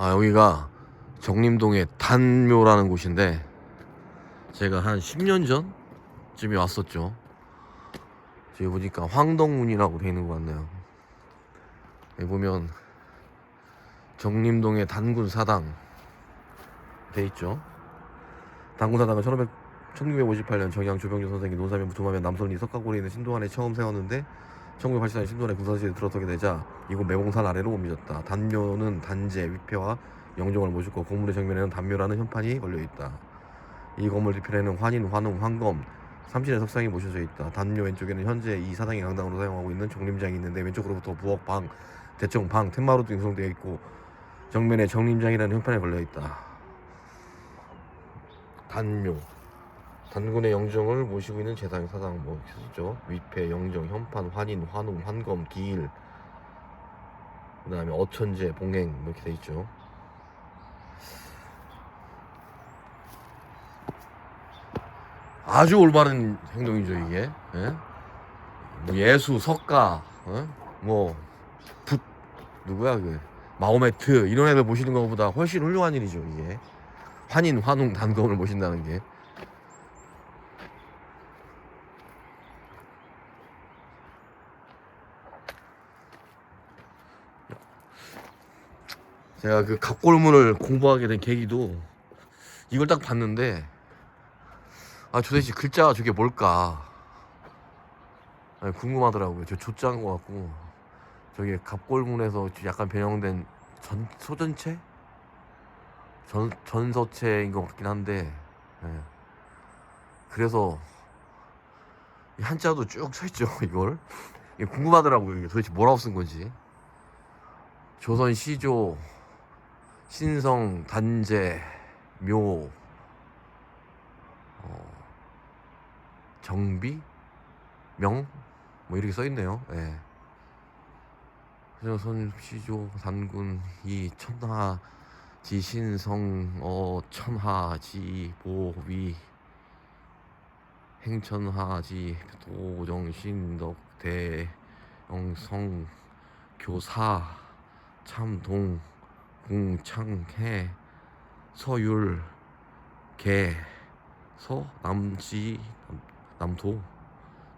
여기가 정림동의 단묘라는 곳인데 제가 한 10년 전쯤에 왔었죠. 저기 보니까 황덕문이라고 돼 있는 것 같네요. 여기 보면 정림동의 단군 사당 돼 있죠. 단군 사당은 1958년 정양 조병주 선생이 논사면 부투마면 남선리 석가고리에 있는 신도안에 처음 세웠는데 1984년 신도안에 군사시에 들어서게 되자 이곳 매봉산 아래로 옮겨졌다. 단묘는 단제, 위패와 영종을 모셨고 건물의 정면에는 단묘라는 현판이 걸려있다. 이 건물 뒤편에는 환인, 환웅, 황검, 삼신의 석상이 모셔져 있다. 단묘 왼쪽에는 현재 이 사당의 강당으로 사용하고 있는 정림장이 있는데 왼쪽으로부터 부엌, 방, 대청, 방, 텐마루 등이 구성되어 있고 정면에 정림장이라는 현판이 걸려있다. 단묘 단군의 영정을 모시고 있는 제사장 사당 뭐 이렇게 쓰죠. 위패, 영정, 현판, 환인, 환웅, 환검, 기일, 그 다음에 어천제, 봉행 이렇게 돼 있죠. 아주 올바른 행동이죠 이게. 예? 뭐 예수, 석가, 뭐 붓, 누구야 그 마호메트 이런 애들 모시는 것보다 훨씬 훌륭한 일이죠 이게. 환인, 환웅, 단검을 모신다는 게. 제가 그 갑골문을 공부하게 된 계기도 이걸 딱 봤는데 도대체 글자가 저게 뭘까 궁금하더라고요. 저 조자인 것 같고 저게 갑골문에서 약간 변형된 소전체? 전서체인 것 같긴 한데 예. 그래서 이 한자도 쭉 써있죠 이걸. 이게 궁금하더라고요. 이게 도대체 뭐라고 쓴 건지. 조선 시조 신성 단제 묘 정비 명 뭐 이렇게 써있네요. 예. 조선 시조 단군 이 천하 지신성 천하지 보위 행천하지 도정신덕 대영성 교사 참동 공창해 서율 개서 남지 남도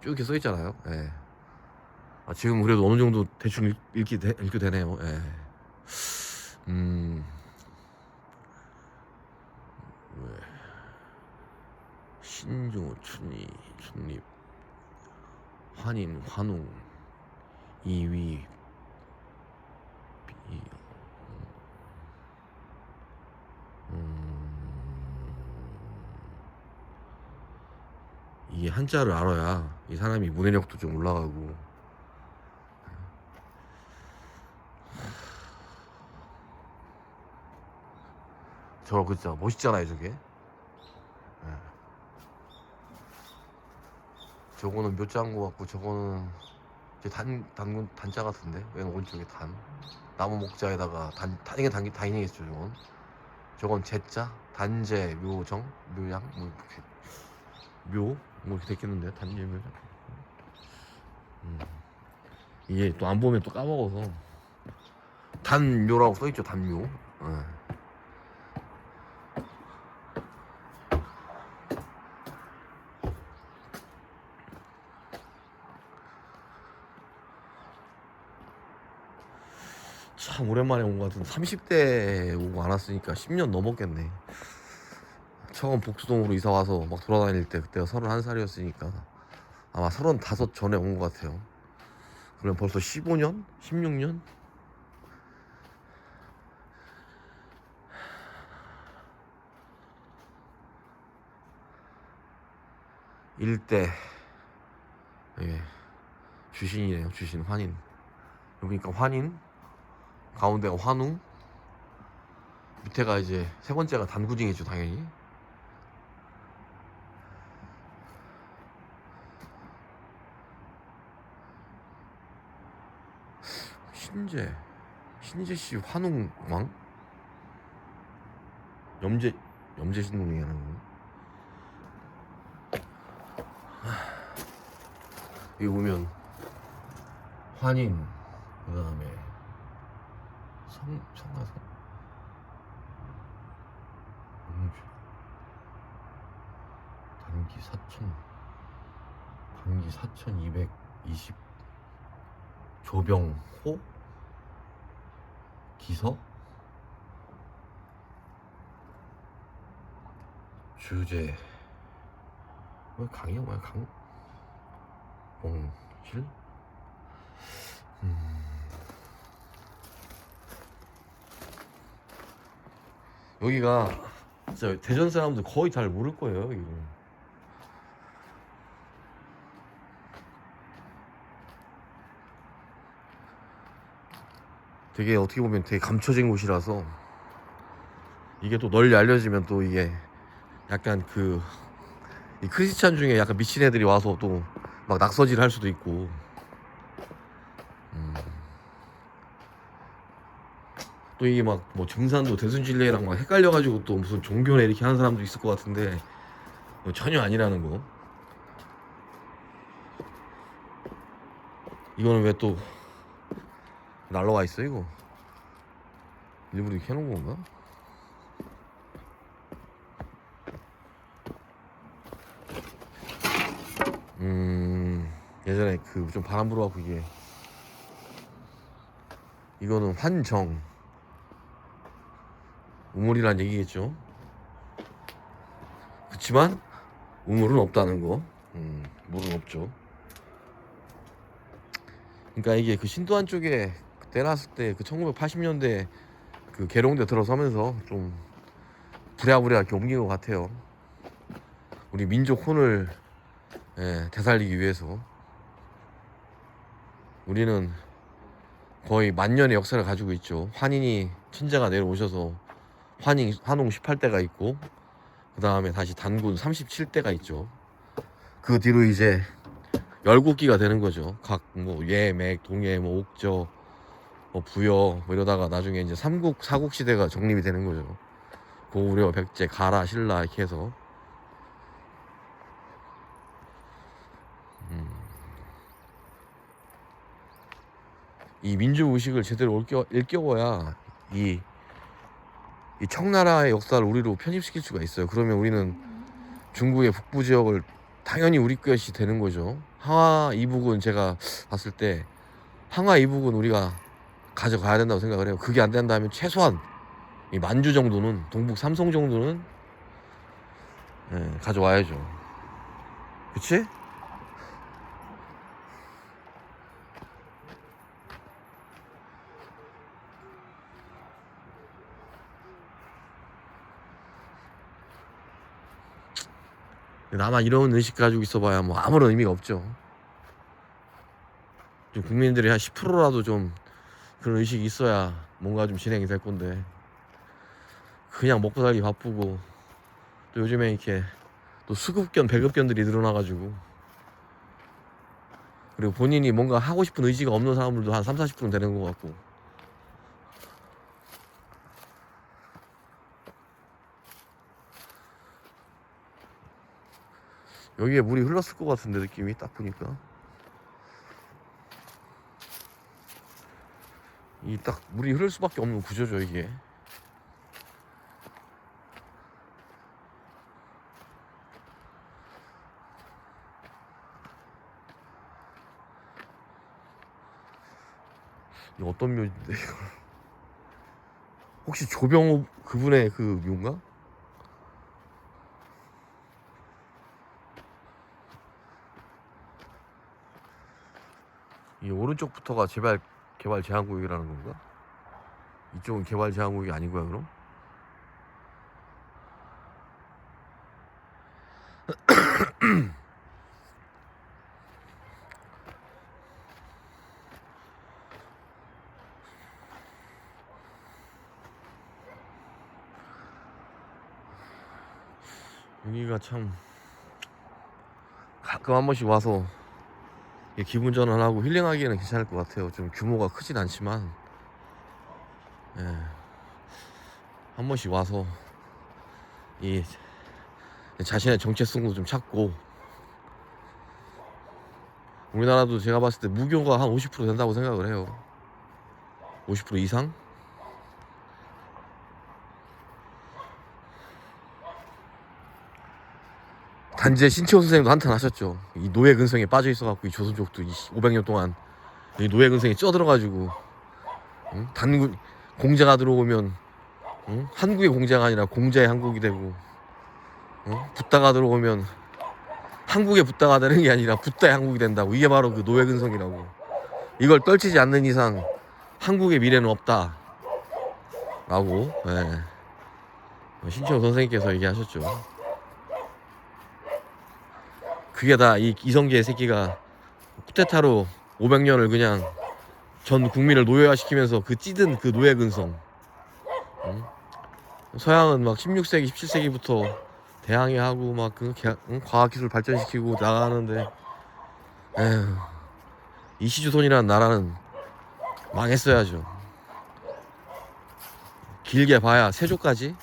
쭉 이렇게 써있잖아요. 예. 지금 그래도 어느 정도 대충 읽게 되네요. 예. 왜 신조 춘리 춘립 환인 환웅 이위 비 이게 한자를 알아야 이 사람이 문해력도 좀 올라가고. 저거 진짜 멋있잖아요 저게. 예. 저거는 묘자인 것 같고 저거는 이제 단군 단자 같은데 왼 오른쪽에 단 나무 목자에다가 이게 단이겠죠 저건. 저건 제자 단제 묘정 묘양 뭐 이렇게 묘 뭐 이렇게 됐겠는데 단제 묘장. 이게 또 안 보면 또 까먹어서 단묘라고 써있죠 단묘. 예. 참 오랜만에 온 것 같은데 30대 오고 안 왔으니까 10년 넘었겠네. 처음 복수동으로 이사 와서 막 돌아다닐 때 그때가 31살이었으니까 아마 35 전에 온 것 같아요. 그럼 벌써 15년? 16년? 일대 예. 주신이네요. 주신 환인. 그러니까 환인 가운데가 환웅 밑에가 이제 세 번째가 단구징이죠 당연히. 신제씨 환웅왕 염제신동이 하는 거. 여기 보면 환인 그 다음에 성가성 반기 4220 조병호 기서 주제 왜 강이야 뭐야 강봉실 여기가 진짜 대전 사람들 거의 잘 모를 거예요 이거. 되게 어떻게 보면 되게 감춰진 곳이라서 이게 또 널리 알려지면 또 이게 약간 이 크리스찬 중에 약간 미친 애들이 와서 또 막 낙서질 할 수도 있고 또 이게 막 뭐 증산도 대순진례랑 막 헷갈려가지고 또 무슨 종교네 이렇게 하는 사람도 있을 것 같은데 전혀 아니라는 거. 이거는 왜 또 날라와 있어 이거? 일부러 이렇게 해놓은 건가? 예전에 좀 바람 불어갖고 이거는 환정 우물이란 얘기겠죠. 그치만 우물은 없다는 거. 물은 없죠. 그러니까 이게 신도안 쪽에 내놨을 때 1980년대 계룡대 들어서면서 좀 부랴부랴 이렇게 옮긴 것 같아요. 우리 민족 혼을 되살리기 위해서. 우리는 거의 만년의 역사를 가지고 있죠. 환인이 천자가 내려오셔서 환웅 18대가 있고 그 다음에 다시 단군 37대가 있죠. 그 뒤로 이제 열국기가 되는 거죠. 각 예맥, 동예, 옥저, 부여 이러다가 나중에 이제 삼국 사국 시대가 정립이 되는 거죠. 고구려, 백제, 가라, 신라 이렇게 해서 이 민족 의식을 제대로 일깨워야 이 청나라의 역사를 우리로 편입시킬 수가 있어요. 그러면 우리는 중국의 북부 지역을 당연히 우리 것이 되는 거죠. 항하 이북은 제가 봤을 때 항하 이북은 우리가 가져가야 된다고 생각을 해요. 그게 안 된다면 최소한 이 만주 정도는 동북 삼성 정도는 가져와야죠. 그치? 나만 이런 의식 가지고 있어봐야 뭐 아무런 의미가 없죠. 좀 국민들이 한 10%라도 좀 그런 의식이 있어야 뭔가 좀 진행이 될 건데 그냥 먹고 살기 바쁘고 또 요즘에 이렇게 또 수급견 배급견들이 늘어나가지고 그리고 본인이 뭔가 하고 싶은 의지가 없는 사람들도 한 30-40% 되는 것 같고 여기에 물이 흘렀을 것 같은데 느낌이 딱 보니까 이 딱 물이 흐를 수밖에 없는 구조죠 이게. 이거 어떤 묘인데 이거 혹시 조병호 그분의 묘인가? 이 오른쪽부터가 개발 제한 구역이라는 건가? 이쪽은 개발 제한 구역이 아니고요 그럼? 여기가 참 가끔 한 번씩 와서 기분 전환하고 힐링하기에는 괜찮을 것 같아요. 좀 규모가 크진 않지만 한 번씩 와서 이 자신의 정체성도 좀 찾고 우리나라도 제가 봤을 때 무교가 한 50% 된다고 생각을 해요. 50% 이상? 단지의 신채호 선생님도 한탄 하셨죠. 이 노예 근성에 빠져 있어갖고 이 조선족도 500년 동안 이 노예 근성에 쪄들어가지고, 응? 단군 공자가 들어오면, 응? 한국의 공자가 아니라 공자의 한국이 되고, 응? 붓다가 들어오면 한국의 붓다가 되는 게 아니라 붓다의 한국이 된다고. 이게 바로 그 노예 근성이라고. 이걸 떨치지 않는 이상 한국의 미래는 없다 라고, 신채호 선생님께서 얘기하셨죠. 그게 다 이 이성계 새끼가 쿠데타로 500년을 그냥 전 국민을 노예화시키면서 그 찌든 그 노예 근성. 응? 서양은 막 16세기 17세기부터 대항해하고 막 그 과학기술 발전시키고 나가는데, 에휴, 이시주손이라는 나라는 망했어야죠. 길게 봐야 세조까지